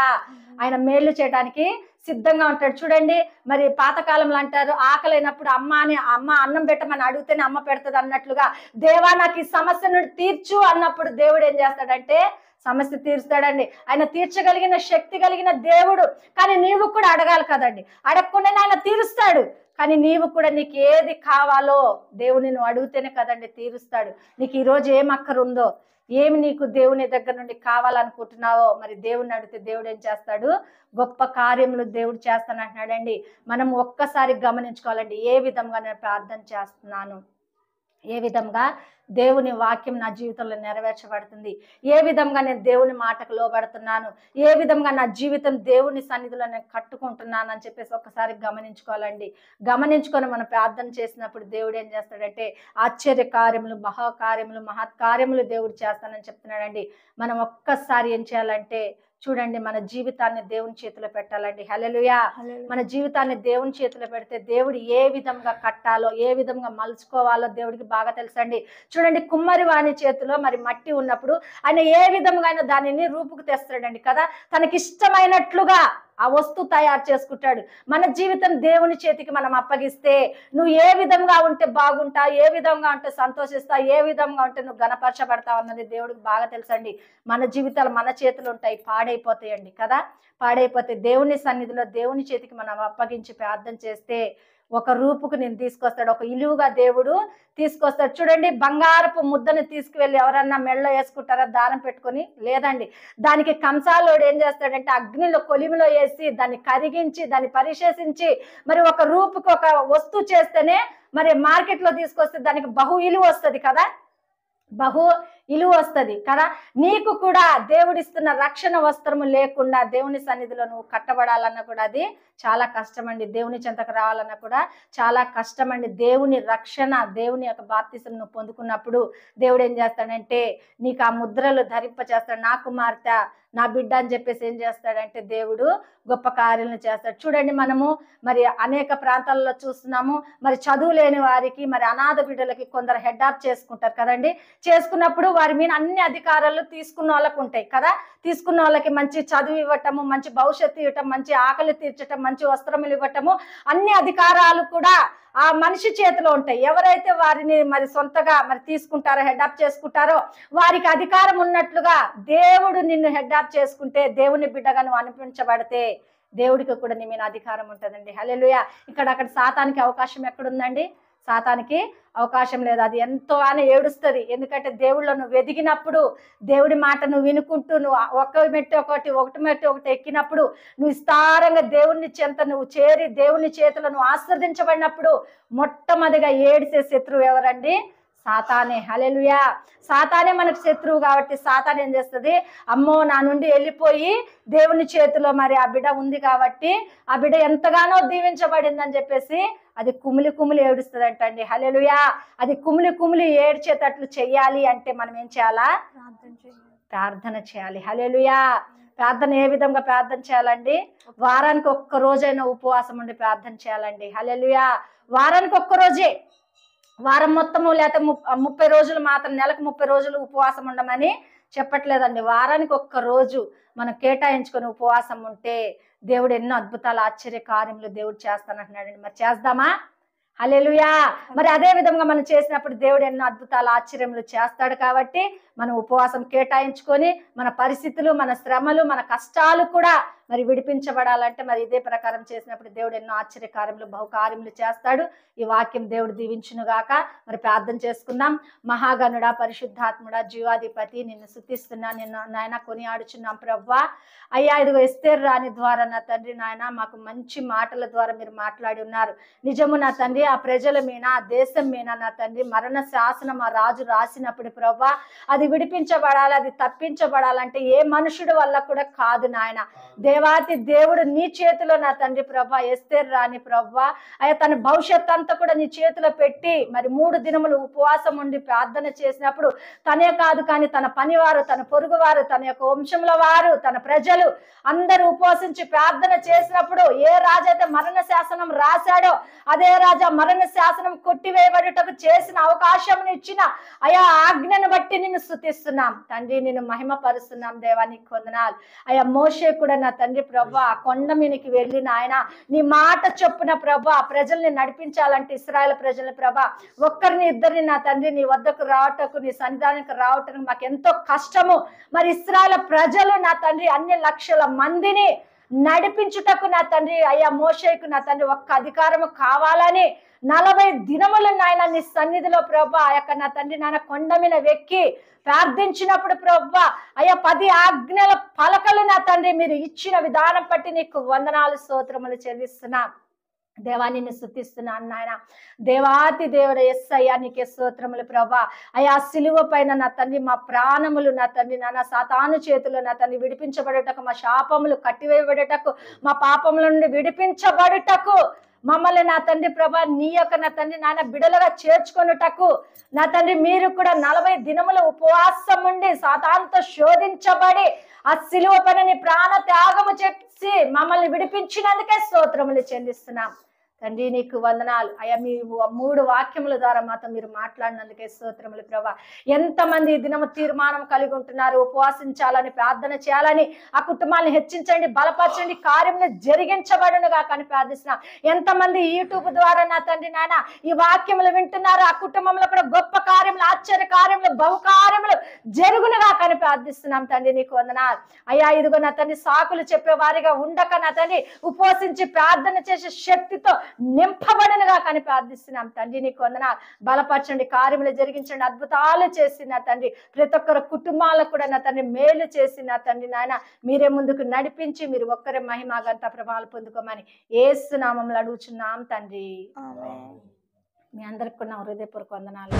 ఆయన మేలు చేయడానికి సిద్ధంగా ఉంటాడు. చూడండి, మరి పాతకాలంలో అంటారు, ఆకలైనప్పుడు అమ్మ అన్నం పెట్టమని అడిగితేనే అమ్మ పెడుతుంది అన్నట్లుగా, దేవా నాకు ఈ సమస్య నుండి తీర్చు అన్నప్పుడు దేవుడు ఏం చేస్తాడంటే సమస్య తీరుస్తాడండి. ఆయన తీర్చగలిగిన శక్తి కలిగిన దేవుడు. కానీ నీవు కూడా అడగాలి కదండి. అడగకుండానే ఆయన తీరుస్తాడు. కానీ నీవు కూడా నీకు ఏది కావాలో దేవుని నువ్వు అడిగితేనే కదండి తీరుస్తాడు. నీకు ఈరోజు ఏం అక్కరుందో, ఏమి నీకు దేవుని దగ్గర నుండి కావాలనుకుంటున్నావో మరి దేవుని అడిగితే దేవుడు ఏం చేస్తాడు? గొప్ప కార్యములు దేవుడు చేస్తానంటున్నాడండి. మనం ఒక్కసారి గమనించుకోవాలండి, ఏ విధంగా నేను ప్రార్థన చేస్తున్నాను, ఏ విధంగా దేవుని వాక్యం నా జీవితంలో నెరవేర్చబడుతుంది, ఏ విధంగా నేను దేవుని మాటకు లోబడుతున్నాను, ఏ విధంగా నా జీవితం దేవుని సన్నిధిలో నేను కట్టుకుంటున్నాను అని చెప్పేసి ఒకసారి గమనించుకోవాలండి. గమనించుకొని మనం ప్రార్థన చేసినప్పుడు దేవుడు ఏం చేస్తాడంటే ఆశ్చర్య కార్యములు, మహాకార్యములు, మహత్కార్యములు దేవుడు చేస్తానని చెప్తున్నాడండి. మనం ఒక్కసారి ఏం చేయాలంటే చూడండి, మన జీవితాన్ని దేవుని చేతిలో పెట్టాలండి. హల్లెలూయా! మన జీవితాన్ని దేవుని చేతిలో పెడితే దేవుడు ఏ విధంగా కట్టాలో, ఏ విధంగా మలుచుకోవాలో దేవుడికి బాగా తెలుసండి. చూడండి, కుమ్మరి వాణి చేతిలో మరి మట్టి ఉన్నప్పుడు ఆయన ఏ విధంగా ఆయన దానిని రూపుకు తెస్తాడండి కదా, తనకిష్టమైనట్లుగా ఆ వస్తువు తయారు చేసుకుంటాడు. మన జీవితం దేవుని చేతికి మనం అప్పగిస్తే నువ్వు ఏ విధంగా ఉంటే బాగుంటావు, ఏ విధంగా ఉంటే సంతోషిస్తావు, ఏ విధంగా ఉంటే నువ్వు గణపరచబడతావు అన్నది దేవుడికి బాగా తెలుసండి. మన జీవితాలు మన చేతులు ఉంటాయి, పాడైపోతాయండి కదా. పాడైపోతే దేవుని సన్నిధిలో దేవుని చేతికి మనం అప్పగించి ప్రార్థన చేస్తే ఒక రూపుకు నేను తీసుకొస్తాడు, ఒక ఇలువుగా దేవుడు తీసుకొస్తాడు. చూడండి, బంగారపు ముద్దను తీసుకువెళ్ళి ఎవరన్నా మెడలో వేసుకుంటారా దారం పెట్టుకొని? లేదండి. దానికి కంసాలోడు ఏం చేస్తాడంటే అగ్నిలో కొలిమిలో వేసి దాన్ని కరిగించి దాన్ని పరిశేషించి మరి ఒక రూపుకు ఒక వస్తువు చేస్తేనే మరి మార్కెట్లో తీసుకొస్తే దానికి బహు ఇలువ వస్తుంది కదా, బహు ఇలువ వస్తుంది కదా. నీకు కూడా దేవుడిస్తున్న రక్షణ వస్త్రము లేకుండా దేవుని సన్నిధిలో నువ్వు కట్టబడాలన్నా కూడా అది చాలా కష్టమండి. దేవుని చెంతకు రావాలన్నా కూడా చాలా కష్టమండి. దేవుని రక్షణ, దేవుని యొక్క బాప్తిసం నువ్వు పొందుకున్నప్పుడు దేవుడు ఏం చేస్తాడంటే నీకు ఆ ముద్రలు ధరింప చేస్తాడు. నా కుమార్తె నా బిడ్డ అని చెప్పేసి ఏం చేస్తాడంటే దేవుడు గొప్ప కార్యాలను చేస్తాడు. చూడండి, మనము మరి అనేక ప్రాంతాల్లో చూస్తున్నాము, మరి చదువు లేని వారికి, మరి అనాథ బిడ్డలకి కొందరు హెడ్ ఆఫ్ చేసుకుంటారు కదండి. చేసుకున్నప్పుడు వారి మీద అన్ని అధికారాలు తీసుకున్న వాళ్ళకు ఉంటాయి కదా. తీసుకున్న వాళ్ళకి మంచి చదువు ఇవ్వటము, మంచి భవిష్యత్తు ఇవ్వటం, మంచి ఆకలి తీర్చటం, మంచి వస్త్రములు ఇవ్వటము, అన్ని అధికారాలు కూడా ఆ మనిషి చేతిలో ఉంటాయి. ఎవరైతే వారిని మరి సొంతగా మరి తీసుకుంటారో, హెడ్ ఆఫ్ చేసుకుంటారో, వారికి అధికారం ఉన్నట్లుగా దేవుడు నిన్ను హెడ్ ఆఫ్ చేసుకుంటే, దేవుని బిడ్డగా నువ్వు అనిపించబడితే దేవుడికి కూడా నీ మీద అధికారం ఉంటుందండి. హల్లెలూయా. అక్కడ సాతానికి అవకాశం ఎక్కడుందండి? సాతానికి అవకాశం లేదు. అది ఎంతో అని ఏడుస్తుంది. ఎందుకంటే దేవుళ్ళో నువ్వు ఎదిగినప్పుడు, దేవుడి మాట నువ్వు వినుకుంటూ, నువ్వు ఒకటి మెట్టు ఒకటి ఎక్కినప్పుడు, నువ్వు విస్తారంగా దేవుని చెంత నువ్వు చేరి దేవుని చేతిలో నువ్వు ఆస్వాదించబడినప్పుడు మొట్టమొదటిగా ఏడిసే శత్రువు ఎవరండి? సాతానే. హల్లెలూయా. సాతానే మనకు శత్రువు కాబట్టి సాతాన్ ఏం చేస్తుంది? అమ్మో నా నుండి వెళ్ళిపోయి దేవుని చేతిలో మరి ఆ బిడ్డ ఉంది కాబట్టి ఆ బిడ్డ ఎంతగానో దీవించబడిందని చెప్పేసి అది కుమిలి కుమిలి ఏడుస్తుంది అంటండి. హల్లెలూయా. అది కుమిలి కుమిలి ఏడ్చేటట్లు చెయ్యాలి అంటే మనం ఏం చేయాలా? ప్రార్థన చేయాలి. హల్లెలూయా. ప్రార్థన ఏ విధంగా ప్రార్థన చేయాలండి? వారానికి ఒక్క రోజైనా ఉపవాసం ఉండి ప్రార్థన చేయాలండి. హల్లెలూయా. వారానికి ఒక్క రోజే, వారం మొత్తము లేకపోతే 30 రోజులు మాత్రం, నెలకు 30 రోజులు ఉపవాసం ఉండమని చెప్పట్లేదండి. వారానికి ఒక్క రోజు మనం కేటాయించుకొని ఉపవాసం ఉంటే దేవుడు ఎన్నో అద్భుతాలు, ఆశ్చర్య కార్యములు దేవుడు చేస్తానంటున్నాడండి. మరి చేద్దామా? హల్లెలూయా. మరి అదే విధంగా మనం చేసినప్పుడు దేవుడు ఎన్నో అద్భుతాలు, ఆశ్చర్యములు చేస్తాడు. కాబట్టి మనం ఉపవాసం కేటాయించుకొని మన పరిస్థితులు, మన శ్రమలు, మన కష్టాలు కూడా మరి విడిపించబడాలంటే మరి ఇదే ప్రకారం చేసినప్పుడు దేవుడు ఎన్నో ఆశ్చర్యకార్యములు, బహుకార్యములు చేస్తాడు. ఈ వాక్యం దేవుడు దీవించును గాక. మరి ప్రార్థన చేసుకుందాం. మహాగణుడా, పరిశుద్ధాత్ముడా, జీవాధిపతి, నిన్ను స్తుతిస్తున్నా, నిన్ను నాయన కొనియాడుచున్నాం ప్రభువా. అయ్యా, ఇదిగో ఎస్తేరు రాణి ద్వారా నా తండ్రి నాయన మాకు మంచి మాటల ద్వారా మీరు మాట్లాడి ఉన్నారు. నిజము నా తండ్రి, ఆ ప్రజల మీద, ఆ దేశం మీద నా తండ్రి మరణ శాసనం ఆ రాజు రాసినప్పుడు ప్రభువా అది విడిపించబడాలి, అది తప్పించబడాలంటే ఏ మనుషుడు వల్ల కూడా కాదు నాయన. దేవాతి దేవుడు నీ చేతిలో నా తండ్రి ప్రభా ఎస్తేరు రాణి ప్రభా అయ్యా తన భవిష్యత్ అంతా కూడా నీ చేతిలో పెట్టి మరి 3 దినములు ఉపవాసం ఉండి ప్రార్థన చేసినప్పుడు తనే కాదు కానీ తన పనివారు, తన పొరుగువారు, తన యొక్క వంశంలో వారు, తన ప్రజలు అందరూ ఉపవాసించి ప్రార్థన చేసినప్పుడు ఏ రాజైతే మరణ శాసనం రాశాడో అదే రాజా మరణ శాసనం కొట్టివేయబడుటకు చేసిన అవకాశం ఇచ్చిన అయా ఆజ్ఞను బట్టి నిన్ను స్తుతిస్తున్నాం తండ్రి, నిన్ను మహిమపరుస్తున్నాం దేవా, నీకు వందనాలు. అయా మోషే కూడా నా తండ్రి ప్రభా కొండ మీనికి వెళ్ళిన ఆయన నీ మాట చొప్పున ప్రభా ప్రజల్ని నడిపించాలంటే ఇశ్రాయేల్ ప్రజల్ని ప్రభా ఒక్కరిని ఇద్దరిని నా తండ్రి నీ వద్దకు రావటకు, నీ సన్నిధానానికి రావటకు మాకు ఎంతో కష్టము. మరి ఇశ్రాయేల్ ప్రజలు నా తండ్రి అన్ని లక్షల మందిని నడిపించుటకు నా తండ్రి అయ్యా మోషేకు నా తండ్రి ఒక్క అధికారము కావాలని 40 దినములు నాయన నీ సన్నిధిలో ప్రభా ఆ యొక్క నా తండ్రి నాయన కొండ మీద వెక్కి ప్రార్థించినప్పుడు ప్రభా అయ్యా 10 ఆజ్ఞల పలకలు నా తండ్రి మీరు ఇచ్చిన విధానం బట్టి నీకు వందనాలు స్తోత్రములు చెల్లిస్తున్నా దేవా, నిన్ను స్తుతిస్తున్నాను నాయన. దేవాతి దేవుడు యేసయ్యా నీకే స్తోత్రములు ప్రభా. అయా సిలువ పైన నా తండ్రి మా ప్రాణములు నా తండ్రి నాన్న సాతాను చేతిలో నా తండ్రి విడిపించబడుటకు, మా శాపములు కట్టివేయబడుటకు, మా పాపముల నుండి విడిపించబడుటకు మమ్మల్ని నా తండ్రి ప్రభా నీ యొక్క నా తండ్రి నాన్న బిడలుగా చేర్చుకొనుటకు నా తండ్రి మీరు కూడా 40 దినముల ఉపవాసం ఉండి సాతానుతో శోధించబడి ఆ సిలువ పైన నీ ప్రాణ త్యాగము చేసి మమ్మల్ని విడిపించినందుకే స్తోత్రములు చెల్లిస్తున్నాం తండ్రి, నీకు వందనాలు. అయ్యా మీ 3 వాక్యముల ద్వారా మాతో మీరు మాట్లాడినందుకే స్తోత్రములు ప్రభా. ఎంతమంది ఈ దినము తీర్మానం కలిగి ఉంటున్నారు ఉపవాసించాలని, ప్రార్థన చేయాలని, ఆ కుటుంబాన్ని హెచ్చించండి, బలపరచండి, కార్యములు జరిగించబడునుగా కానీ ప్రార్థిస్తున్నాం. ఎంతమంది యూట్యూబ్ ద్వారా నా తండ్రి నాయన ఈ వాక్యములు వింటున్నారు, ఆ కుటుంబంలో కూడా గొప్ప కార్యములు, ఆశ్చర్య కార్యములు, బహుకార్యములు జరుగునుగా కానీ ప్రార్థిస్తున్నాం తండ్రి, నీకు వందనాలు. అయ్యా ఇదిగో నా తండ్రి సాకులు చెప్పే వారిగా ఉండక నా తండ్రి ఉపవాసించి ప్రార్థన చేసే శక్తితో నింపబడినగా కానీ ప్రార్థిస్తున్నాం తండ్రి, నీకు వందనాలు. బలపరచండి, కార్యములు జరిగించండి, అద్భుతాలు చేసి నా తండ్రి ప్రతి ఒక్కరి కుటుంబాలకు కూడా నా తండ్రి మేలు చేసి నా తండ్రి నాయన మీరే ముందుకు నడిపించి మీరు ఒక్కరే మహిమ గంత ప్రభావాలు పొందుకోమని యేసు నామములో అడుగుచున్నాం తండ్రి. మీ అందరికి కూడా హృదయపూర్వక వందనాలు.